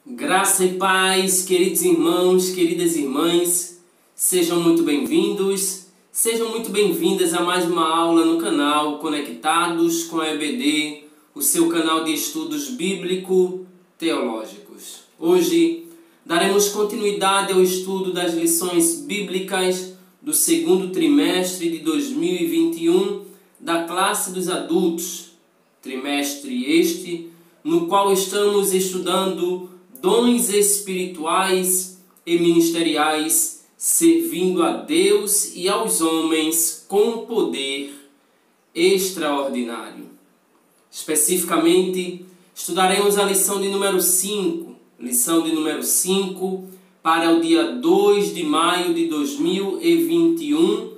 Graça e paz, queridos irmãos, queridas irmãs, sejam muito bem-vindos, sejam muito bem-vindas a mais uma aula no canal Conectados com a EBD, o seu canal de estudos bíblico-teológicos. Hoje daremos continuidade ao estudo das lições bíblicas do segundo trimestre de 2021 da classe dos adultos, trimestre este, no qual estamos estudando dons espirituais e ministeriais, servindo a Deus e aos homens com poder extraordinário. Especificamente, estudaremos a lição de número 5, para o dia 2 de maio de 2021,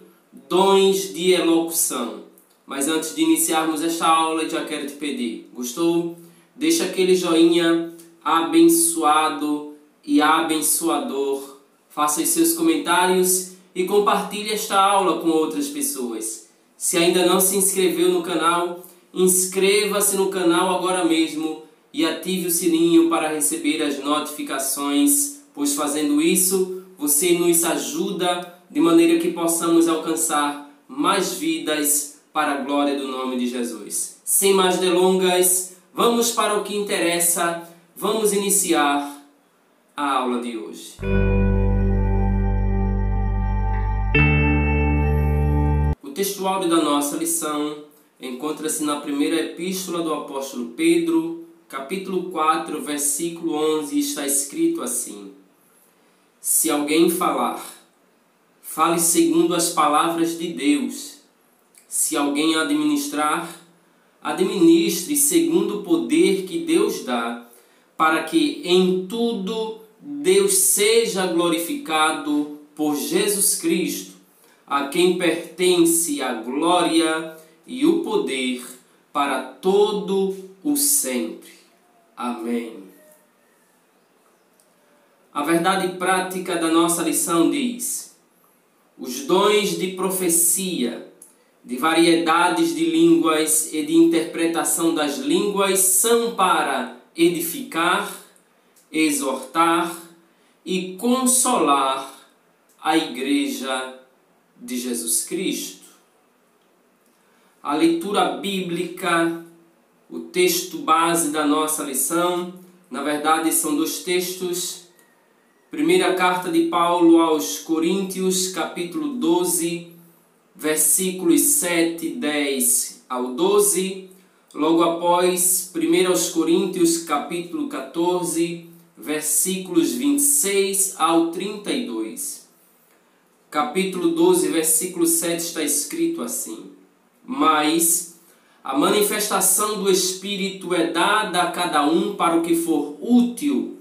dons de elocução. Mas antes de iniciarmos esta aula, já quero te pedir, gostou? Deixa aquele joinha abençoado e abençoador. Faça os seus comentários e compartilhe esta aula com outras pessoas. Se ainda não se inscreveu no canal, inscreva-se no canal agora mesmo e ative o sininho para receber as notificações, pois fazendo isso, você nos ajuda de maneira que possamos alcançar mais vidas para a glória do nome de Jesus. Sem mais delongas, vamos para o que interessa. Vamos iniciar a aula de hoje. O texto áudio da nossa lição encontra-se na primeira epístola do apóstolo Pedro, capítulo 4, versículo 11, está escrito assim: Se alguém falar, fale segundo as palavras de Deus. Se alguém administrar, administre segundo o poder que Deus dá, para que em tudo Deus seja glorificado por Jesus Cristo, a quem pertence a glória e o poder para todo o sempre. Amém. A verdade prática da nossa lição diz: os dons de profecia, de variedades de línguas e de interpretação das línguas são para edificar, exortar e consolar a Igreja de Jesus Cristo. A leitura bíblica, o texto base da nossa lição, na verdade são dois textos. Primeira carta de Paulo aos Coríntios, capítulo 12, versículos 7, 10 ao 12. Logo após, 1 aos Coríntios, capítulo 14, versículos 26 ao 32. Capítulo 12, versículo 7 está escrito assim: Mas a manifestação do Espírito é dada a cada um para o que for útil.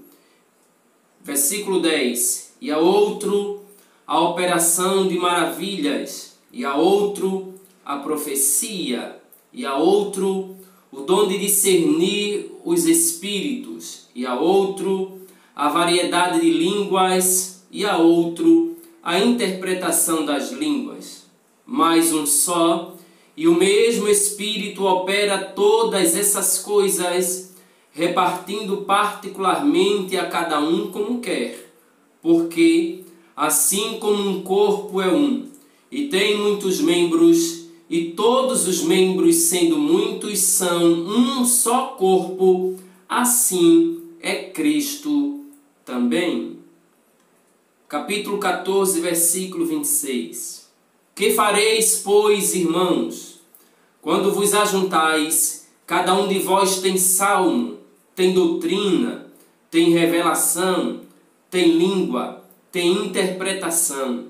Versículo 10. E a outro a operação de maravilhas, e a outro a profecia, e a outro o dom de discernir os espíritos, e a outro a variedade de línguas, e a outro a interpretação das línguas. Mas um só e o mesmo Espírito opera todas essas coisas, repartindo particularmente a cada um como quer, porque assim como um corpo é um, e tem muitos membros, e todos os membros, sendo muitos, são um só corpo, assim é Cristo também. Capítulo 14, versículo 26. Que fareis, pois, irmãos, quando vos ajuntais? Cada um de vós tem salmo, tem doutrina, tem revelação, tem língua, tem interpretação.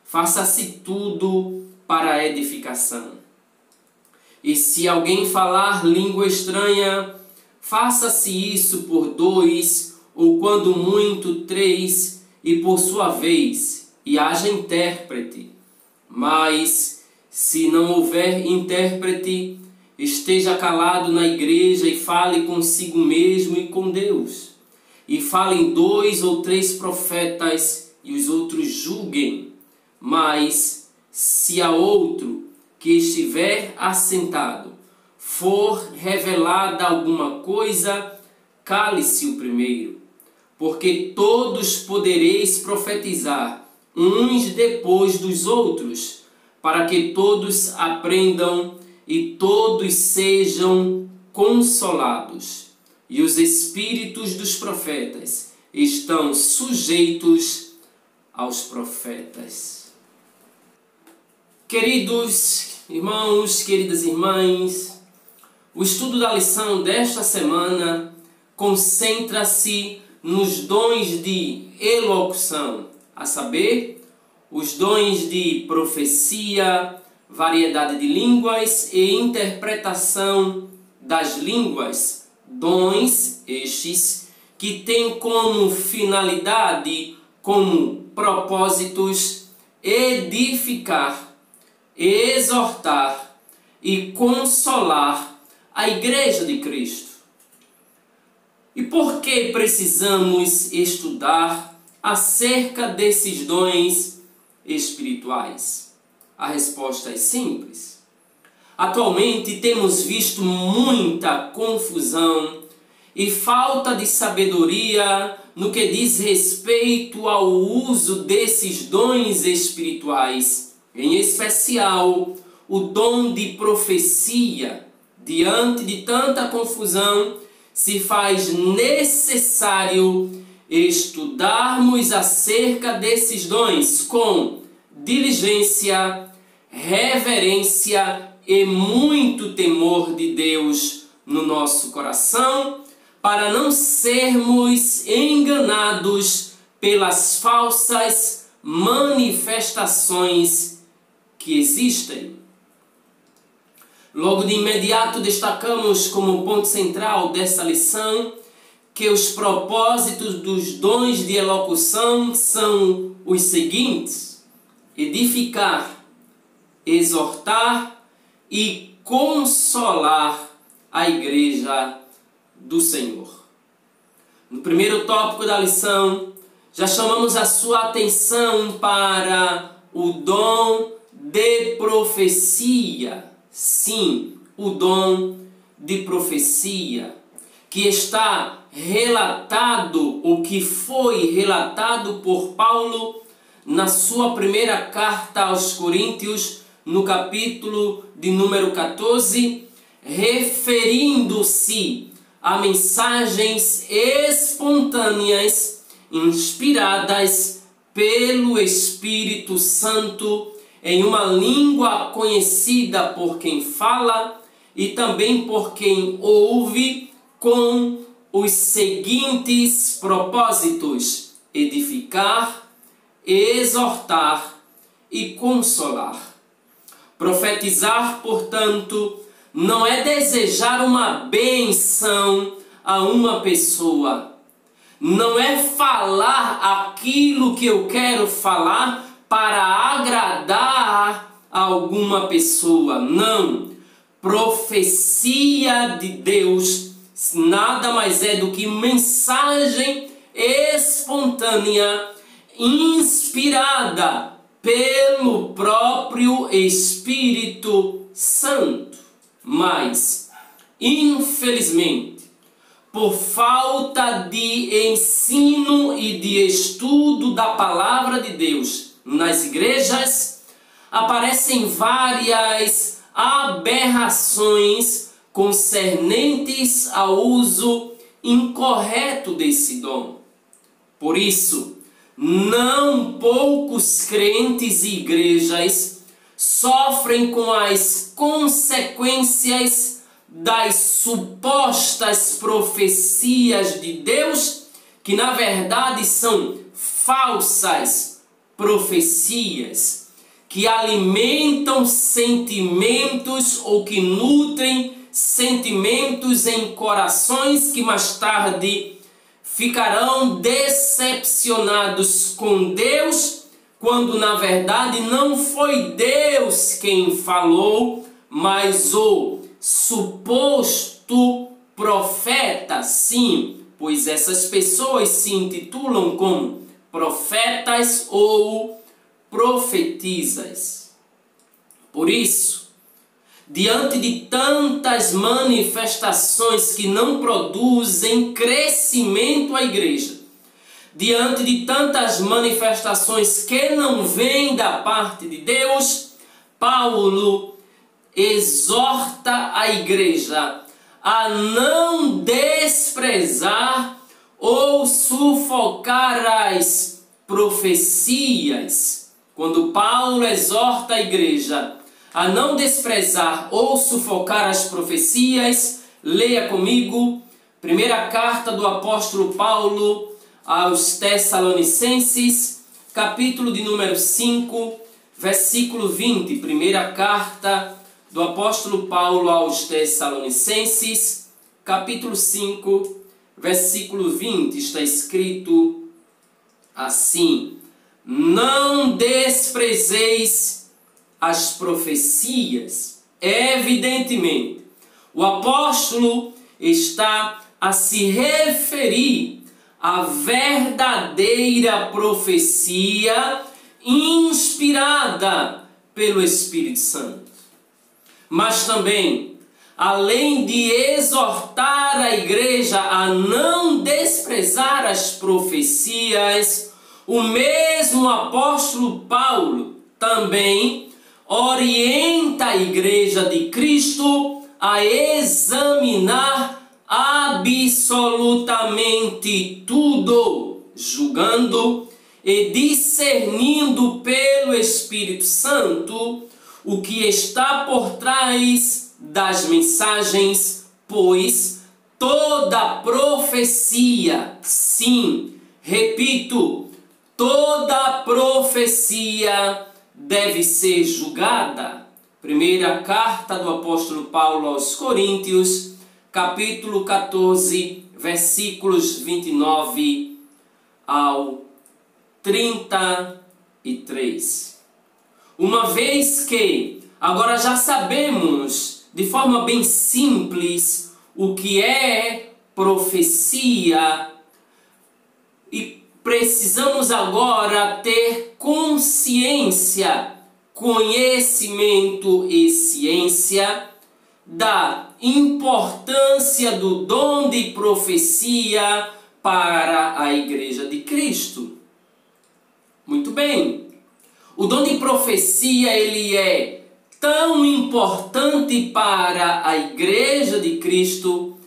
Faça-se tudo para a edificação. E se alguém falar língua estranha, faça-se isso por 2, ou quando muito 3, e por sua vez, e haja intérprete. Mas, se não houver intérprete, esteja calado na igreja e fale consigo mesmo e com Deus. E falem 2 ou 3 profetas, e os outros julguem. Mas, se a outro que estiver assentado for revelada alguma coisa, cale-se o primeiro, porque todos podereis profetizar, uns depois dos outros, para que todos aprendam e todos sejam consolados. E os espíritos dos profetas estão sujeitos aos profetas. Queridos irmãos, queridas irmãs, o estudo da lição desta semana concentra-se nos dons de elocução, a saber, os dons de profecia, variedade de línguas e interpretação das línguas. Dons estes que têm como finalidade, como propósitos, edificar, exortar e consolar a Igreja de Cristo. E por que precisamos estudar acerca desses dons espirituais? A resposta é simples. Atualmente temos visto muita confusão e falta de sabedoria no que diz respeito ao uso desses dons espirituais, em especial o dom de profecia. Diante de tanta confusão, se faz necessário estudarmos acerca desses dons com diligência, reverência e muito temor de Deus no nosso coração, para não sermos enganados pelas falsas manifestações que existem. Logo de imediato destacamos como ponto central dessa lição que os propósitos dos dons de elocução são os seguintes: edificar, exortar e consolar a Igreja do Senhor. No primeiro tópico da lição, já chamamos a sua atenção para o dom de profecia. Sim, o dom de profecia, que está relatado, ou que foi relatado por Paulo na sua primeira carta aos Coríntios, no capítulo de número 14, referindo-se a mensagens espontâneas, inspiradas pelo Espírito Santo, em uma língua conhecida por quem fala e também por quem ouve, com os seguintes propósitos: edificar, exortar e consolar. Profetizar, portanto, não é desejar uma bênção a uma pessoa. Não é falar aquilo que eu quero falar para agradar a alguma pessoa. Não. Profecia de Deus nada mais é do que mensagem espontânea, inspirada pelo próprio Espírito Santo. Mas, infelizmente, por falta de ensino e de estudo da palavra de Deus nas igrejas, aparecem várias aberrações concernentes ao uso incorreto desse dom. Por isso, não poucos crentes e igrejas sofrem com as consequências das supostas profecias de Deus, que na verdade são falsas profecias, que alimentam sentimentos ou que nutrem sentimentos em corações que mais tarde ficarão decepcionados com Deus, quando na verdade não foi Deus quem falou, mas o suposto profeta. Sim, pois essas pessoas se intitulam como profetas ou profetisas. Por isso, diante de tantas manifestações que não produzem crescimento à igreja, diante de tantas manifestações que não vêm da parte de Deus, Paulo exorta a igreja a não desprezar ou sufocar as profecias. Quando Paulo exorta a igreja a não desprezar ou sufocar as profecias, leia comigo, primeira carta do apóstolo Paulo aos Tessalonicenses, capítulo de número 5, versículo 20. Primeira carta do apóstolo Paulo aos Tessalonicenses, capítulo 5, versículo 20. Está escrito assim: não desprezeis as profecias. Evidentemente, o apóstolo está a se referir à verdadeira profecia inspirada pelo Espírito Santo. Mas também, além de exortar a igreja a não desprezar as profecias, o mesmo apóstolo Paulo também orienta a igreja de Cristo a examinar absolutamente tudo, julgando e discernindo pelo Espírito Santo o que está por trás das mensagens, pois toda profecia, sim, repito, toda profecia deve ser julgada. Primeira carta do apóstolo Paulo aos Coríntios, capítulo 14, versículos 29 ao 33. Uma vez que agora já sabemos de forma bem simples o que é profecia, e precisamos agora ter consciência, conhecimento e ciência da importância do dom de profecia para a Igreja de Cristo. Muito bem. O dom de profecia, ele é tão importante para a Igreja de Cristo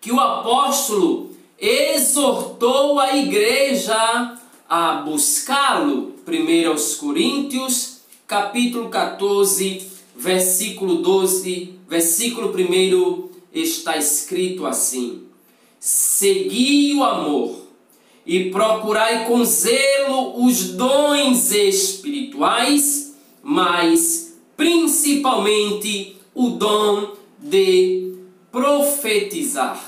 que o apóstolo exortou a igreja a buscá-lo. 1 aos Coríntios, capítulo 14, versículo 12, versículo 1, está escrito assim: segui o amor e procurai com zelo os dons espirituais, mas principalmente o dom de profetizar.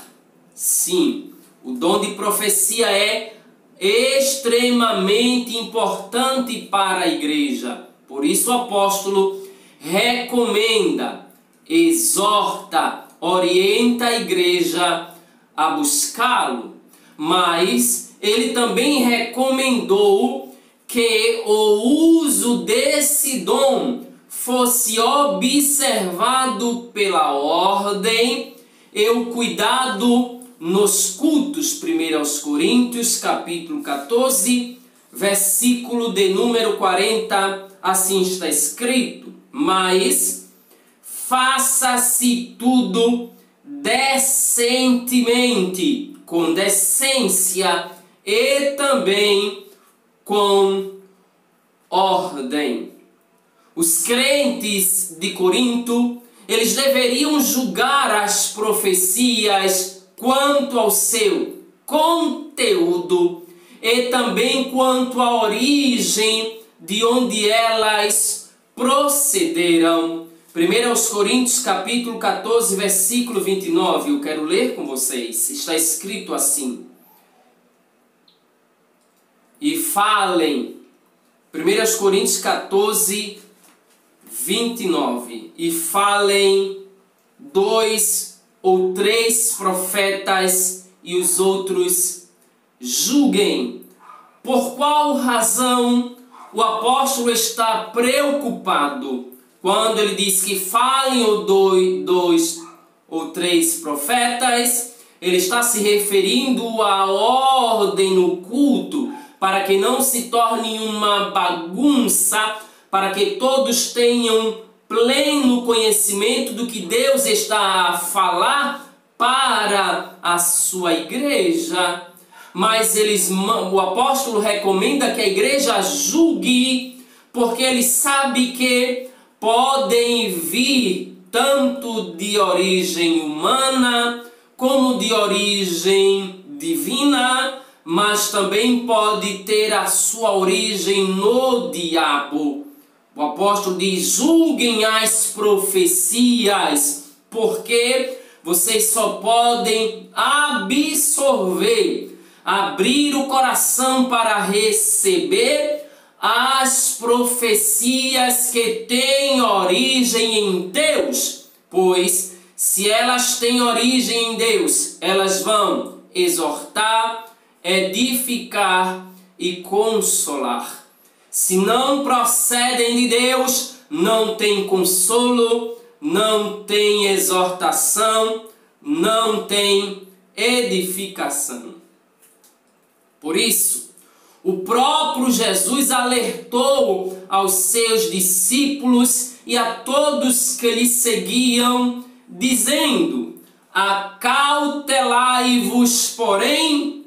Sim, o dom de profecia é extremamente importante para a igreja. Por isso o apóstolo recomenda, exorta, orienta a igreja a buscá-lo, mas ele também recomendou que o uso desse dom fosse observado pela ordem e o cuidado nos cultos. 1 aos Coríntios, capítulo 14, versículo de número 40, assim está escrito: mas faça-se tudo decentemente, com decência e também com ordem. Os crentes de Corinto, eles deveriam julgar as profecias quanto ao seu conteúdo e também quanto à origem de onde elas procederam. 1 aos Coríntios, capítulo 14, versículo 29, eu quero ler com vocês. Está escrito assim: e falem, 1 aos Coríntios 14, 29, e falem 2 ou 3 profetas e os outros julguem. Por qual razão o apóstolo está preocupado quando ele diz que falem 2 ou 3 profetas? Ele está se referindo à ordem no culto, para que não se torne uma bagunça, para que todos tenham pleno conhecimento do que Deus está a falar para a sua igreja. Mas o apóstolo recomenda que a igreja julgue, porque ele sabe que podem vir tanto de origem humana como de origem divina, mas também pode ter a sua origem no diabo. O apóstolo diz: julguem as profecias, porque vocês só podem absorver, abrir o coração para receber as profecias que têm origem em Deus, pois se elas têm origem em Deus, elas vão exortar, edificar e consolar. Se não procedem de Deus, não tem consolo, não tem exortação, não tem edificação. Por isso, o próprio Jesus alertou aos seus discípulos e a todos que lhe seguiam, dizendo: acautelai-vos, porém,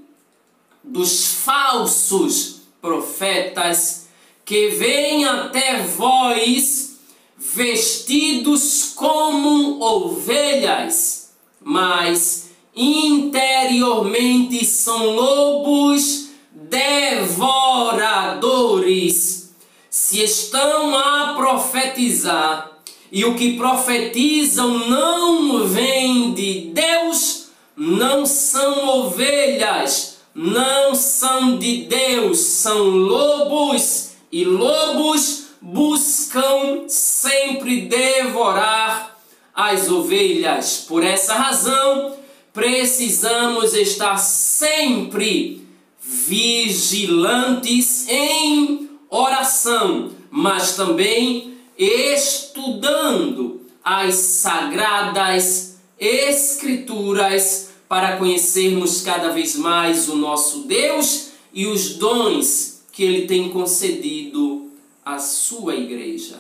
dos falsos profetas que vêm até vós vestidos como ovelhas, mas interiormente são lobos devoradores. Se estão a profetizar e o que profetizam não vem de Deus, não são ovelhas, não são de Deus, são lobos, e lobos buscam sempre devorar as ovelhas. Por essa razão, precisamos estar sempre vigilantes em oração, mas também estudando as sagradas Escrituras para conhecermos cada vez mais o nosso Deus e os dons que Ele tem concedido à sua igreja.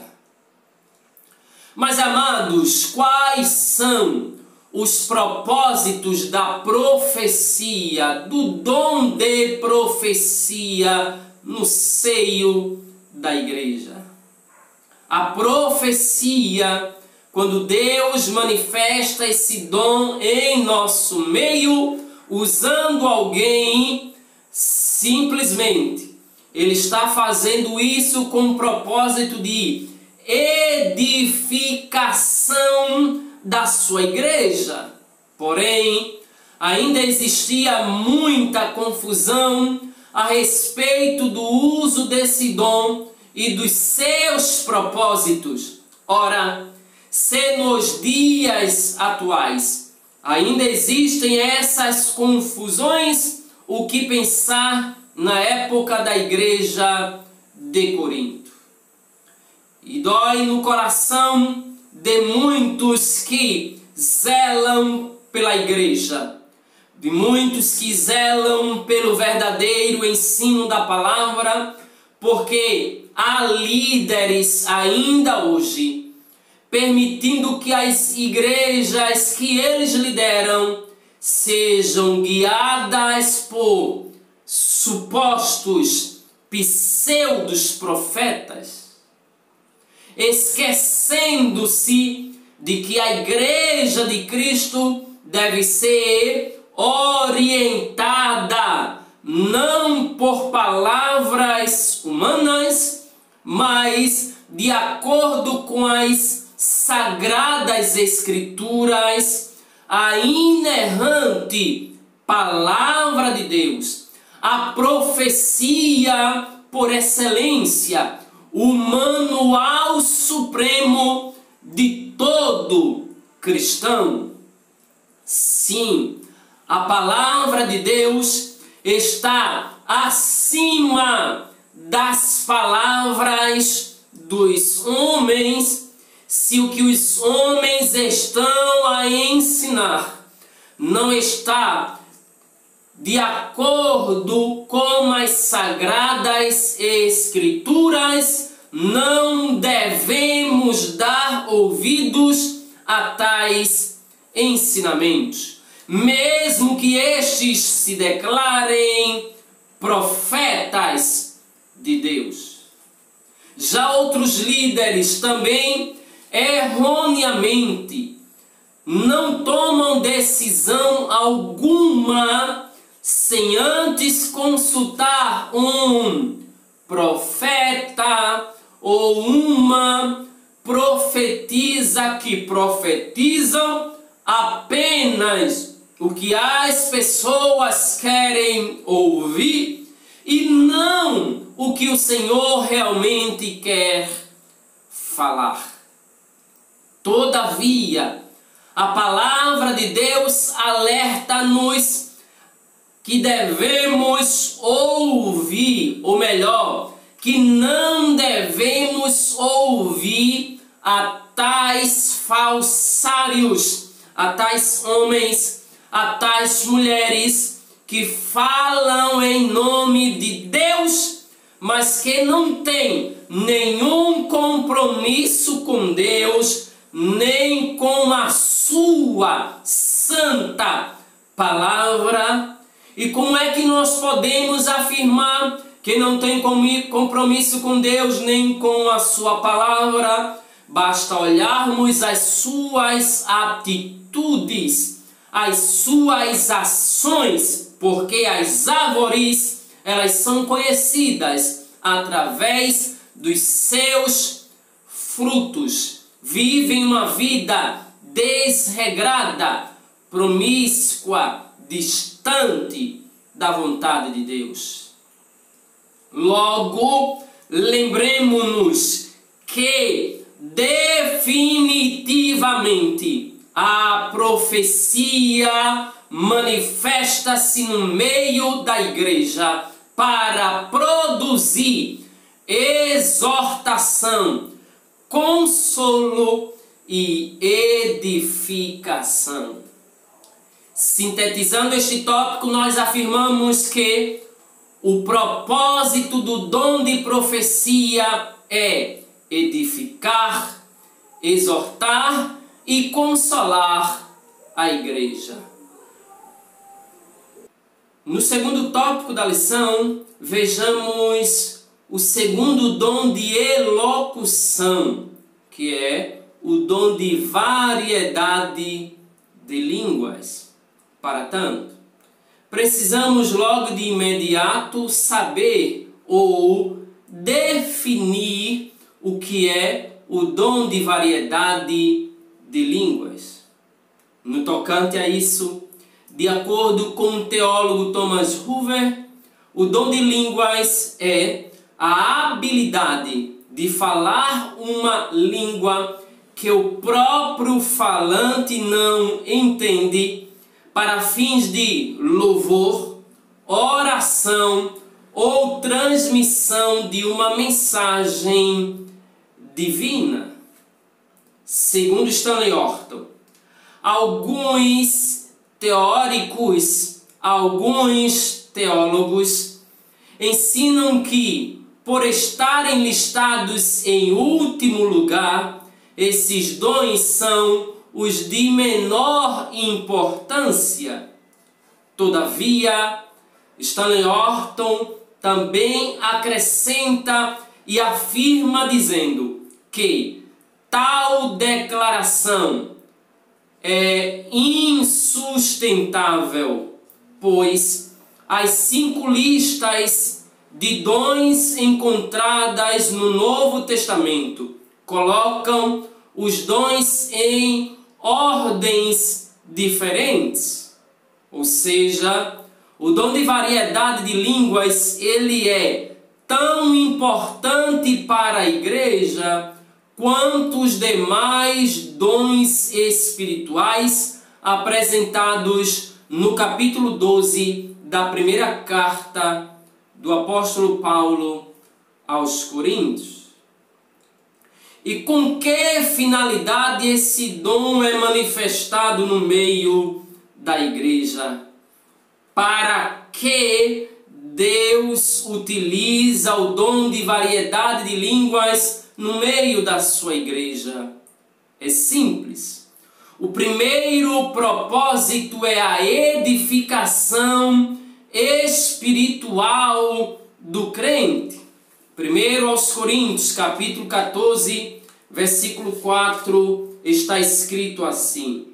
Mas, amados, quais são os propósitos da profecia, do dom de profecia no seio da igreja? A profecia, quando Deus manifesta esse dom em nosso meio, usando alguém, simplesmente Ele está fazendo isso com o propósito de edificação da sua igreja. Porém, ainda existia muita confusão a respeito do uso desse dom e dos seus propósitos. Ora, se nos dias atuais ainda existem essas confusões, o que pensar na época da igreja de Corinto? E dói no coração de muitos que zelam pela igreja, de muitos que zelam pelo verdadeiro ensino da palavra, porque há líderes ainda hoje permitindo que as igrejas que eles lideram sejam guiadas por supostos pseudos profetas, esquecendo-se de que a igreja de Cristo deve ser orientada não por palavras humanas, mas de acordo com as sagradas Escrituras, a inerrante palavra de Deus, a profecia por excelência, o manual supremo de todo cristão. Sim, a palavra de Deus está acima das palavras dos homens, se o que os homens estão a ensinar não está de acordo com a nas Sagradas Escrituras, não devemos dar ouvidos a tais ensinamentos, mesmo que estes se declarem profetas de Deus. Já outros líderes também erroneamente não tomam decisão alguma sem antes consultar um profeta ou uma profetisa que profetizam apenas o que as pessoas querem ouvir e não o que o Senhor realmente quer falar. Todavia, a palavra de Deus alerta-nos que devemos ouvir, ou melhor, que não devemos ouvir a tais falsários, a tais homens, a tais mulheres que falam em nome de Deus, mas que não têm nenhum compromisso com Deus, nem com a sua santa palavra. E como é que nós podemos afirmar que não tem compromisso com Deus nem com a sua palavra? Basta olharmos as suas atitudes, as suas ações, porque as árvores, elas são conhecidas através dos seus frutos. Vivem uma vida desregrada, promíscua, distante da vontade de Deus. Logo, lembremos-nos que definitivamente a profecia manifesta-se no meio da igreja para produzir exortação, consolo e edificação. Sintetizando este tópico, nós afirmamos que o propósito do dom de profecia é edificar, exortar e consolar a igreja. No segundo tópico da lição, vejamos o segundo dom de elocução, que é o dom de variedade de línguas. Para tanto, precisamos logo de imediato saber ou definir o que é o dom de variedade de línguas. No tocante a isso, de acordo com o teólogo Thomas Hoover, o dom de línguas é a habilidade de falar uma língua que o próprio falante não entende, para fins de louvor, oração ou transmissão de uma mensagem divina. Segundo Stanley Orton, alguns teólogos ensinam que, por estarem listados em último lugar, esses dons são os de menor importância. Todavia, Stanley Orton também acrescenta e afirma dizendo que tal declaração é insustentável, pois as 5 listas de dons encontradas no Novo Testamento colocam os dons em ordens diferentes. Ou seja, o dom de variedade de línguas, ele é tão importante para a igreja quanto os demais dons espirituais apresentados no capítulo 12 da primeira carta do apóstolo Paulo aos Coríntios. E com que finalidade esse dom é manifestado no meio da igreja? Para que Deus utiliza o dom de variedade de línguas no meio da sua igreja? É simples. O primeiro propósito é a edificação espiritual do crente. 1 aos Coríntios, capítulo 14, versículo 4, está escrito assim: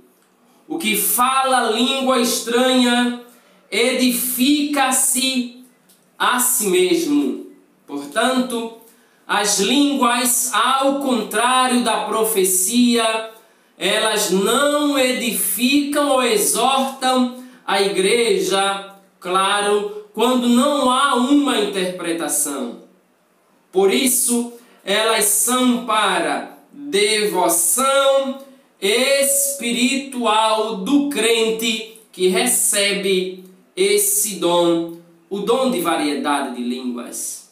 o que fala língua estranha edifica-se a si mesmo. Portanto, as línguas, ao contrário da profecia, elas não edificam ou exortam a igreja, claro, quando não há uma interpretação. Por isso, elas são para devoção espiritual do crente que recebe esse dom, o dom de variedade de línguas.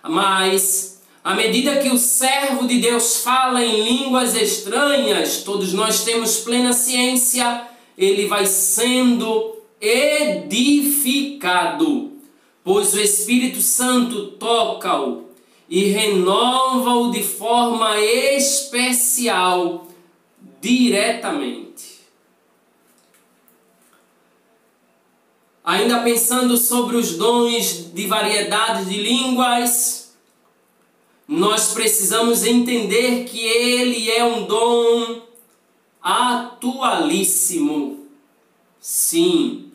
Mas, à medida que o servo de Deus fala em línguas estranhas, todos nós temos plena ciência, ele vai sendo edificado, pois o Espírito Santo toca-o e renova-o de forma especial, diretamente. Ainda pensando sobre os dons de variedade de línguas, nós precisamos entender que ele é um dom atualíssimo. Sim,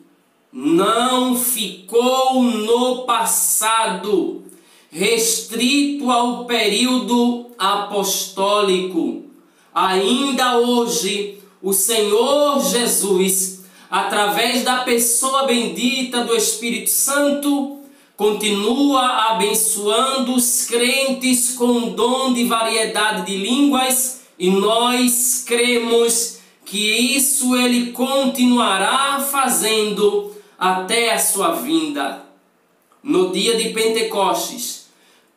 não ficou no passado, restrito ao período apostólico. Ainda hoje, o Senhor Jesus, através da pessoa bendita do Espírito Santo, continua abençoando os crentes com o dom de variedade de línguas, e nós cremos que isso ele continuará fazendo até a sua vinda. No dia de Pentecostes,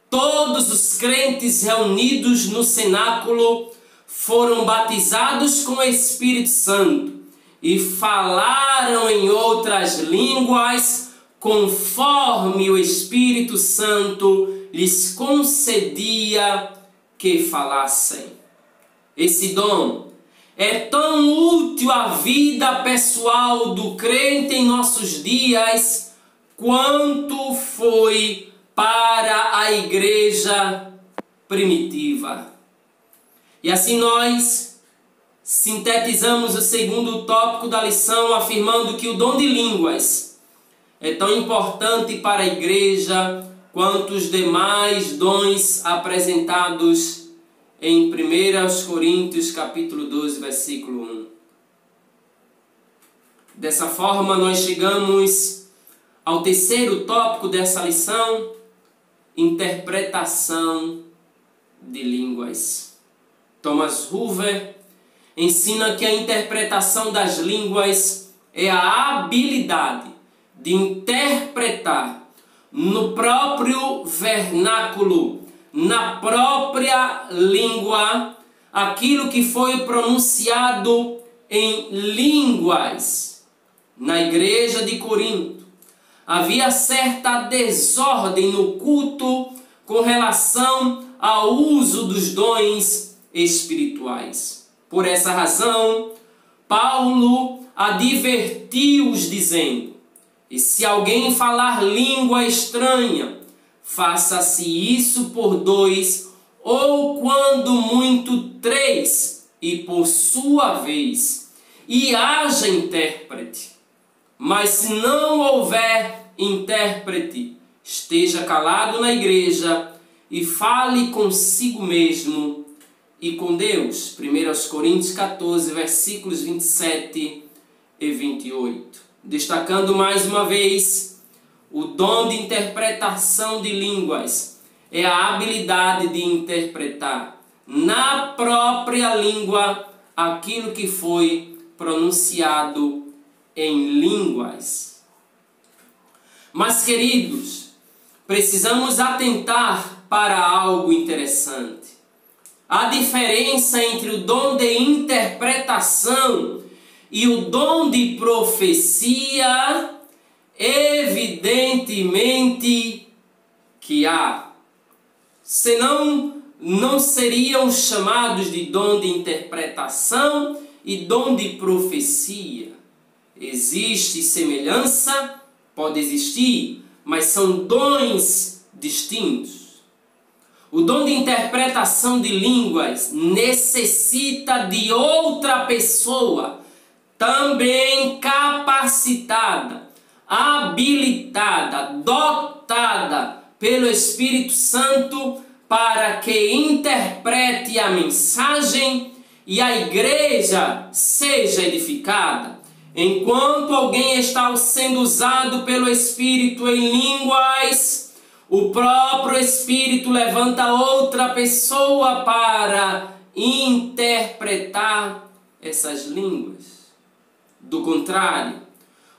todos os crentes reunidos no cenáculo foram batizados com o Espírito Santo e falaram em outras línguas, conforme o Espírito Santo lhes concedia que falassem. Esse dom é tão útil à vida pessoal do crente em nossos dias, quanto foi para a igreja primitiva. E assim nós sintetizamos o segundo tópico da lição, afirmando que o dom de línguas é tão importante para a igreja quanto os demais dons apresentados em 1 Coríntios capítulo 12, versículo 1. Dessa forma, nós chegamos ao terceiro tópico dessa lição: interpretação de línguas. Thomas Hoover ensina que a interpretação das línguas é a habilidade de interpretar no próprio vernáculo, na própria língua, aquilo que foi pronunciado em línguas. Na igreja de Corinto havia certa desordem no culto com relação ao uso dos dons espirituais. Por essa razão, Paulo advertiu-os dizendo: e se alguém falar língua estranha, faça-se isso por 2, ou quando muito 3, e por sua vez, e haja intérprete. Mas se não houver intérprete, esteja calado na igreja e fale consigo mesmo e com Deus. 1 Coríntios 14, versículos 27 e 28. Destacando mais uma vez, o dom de interpretação de línguas é a habilidade de interpretar na própria língua aquilo que foi pronunciado em línguas. Mas, queridos, precisamos atentar para algo interessante. A diferença entre o dom de interpretação e o dom de profecia Evidentemente que há. Senão, não seriam chamados de dom de interpretação e dom de profecia. Existe semelhança? Pode existir, mas são dons distintos. O dom de interpretação de línguas necessita de outra pessoa, também capacitada, habilitada, dotada pelo Espírito Santo para que interprete a mensagem e a igreja seja edificada. Enquanto alguém está sendo usado pelo Espírito em línguas, o próprio Espírito levanta outra pessoa para interpretar essas línguas. Do contrário,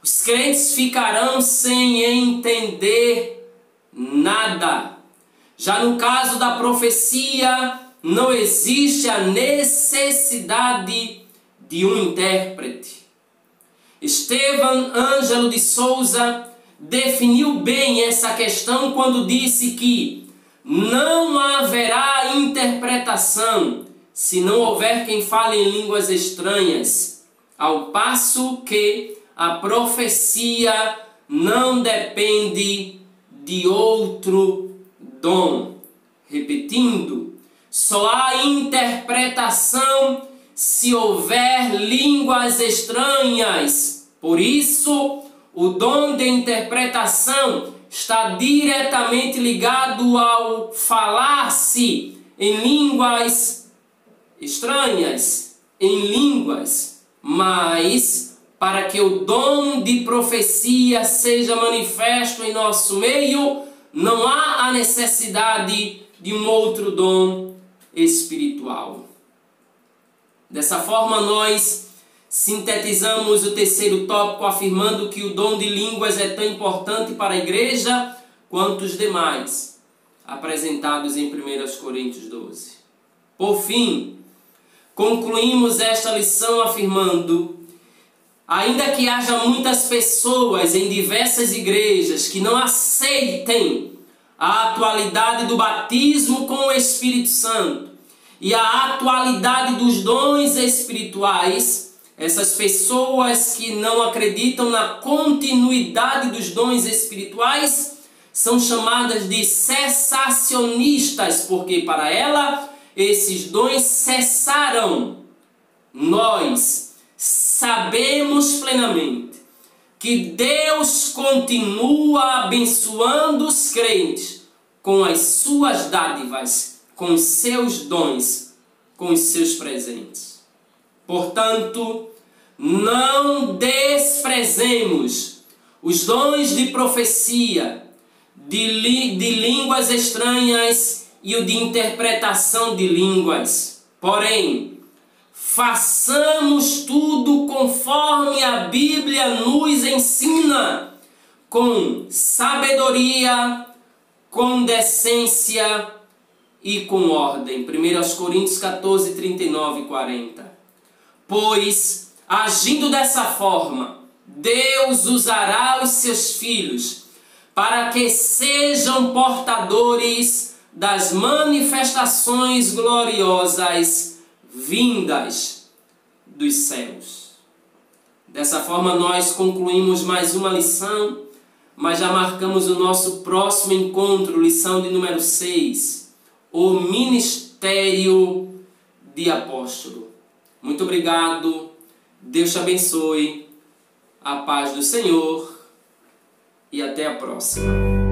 os crentes ficarão sem entender nada. Já no caso da profecia, não existe a necessidade de um intérprete. Estevam Ângelo de Souza definiu bem essa questão quando disse que não haverá interpretação se não houver quem fale em línguas estranhas, ao passo que a profecia não depende de outro dom. Repetindo, só há interpretação se houver línguas estranhas. Por isso, o dom de interpretação está diretamente ligado ao falar-se em línguas estranhas, em línguas. Mas, para que o dom de profecia seja manifesto em nosso meio, não há a necessidade de um outro dom espiritual. Dessa forma, nós sintetizamos o terceiro tópico afirmando que o dom de línguas é tão importante para a igreja quanto os demais, apresentados em 1 Coríntios 12. Por fim, concluímos esta lição afirmando: ainda que haja muitas pessoas em diversas igrejas que não aceitem a atualidade do batismo com o Espírito Santo e a atualidade dos dons espirituais, essas pessoas que não acreditam na continuidade dos dons espirituais são chamadas de cessacionistas, porque para ela esses dons cessaram. Nós sabemos plenamente que Deus continua abençoando os crentes com as suas dádivas, com os seus dons, com os seus presentes. Portanto, não desprezemos os dons de profecia, de línguas estranhas e o de interpretação de línguas. Porém, façamos tudo conforme a Bíblia nos ensina, com sabedoria, com decência e com ordem. 1 Coríntios 14, 39 e 40. Pois, agindo dessa forma, Deus usará os seus filhos para que sejam portadores das manifestações gloriosas vindas dos céus. Dessa forma, nós concluímos mais uma lição, mas já marcamos o nosso próximo encontro, lição de número 6, o ministério de apóstolo. Muito obrigado, Deus te abençoe, a paz do Senhor e até a próxima.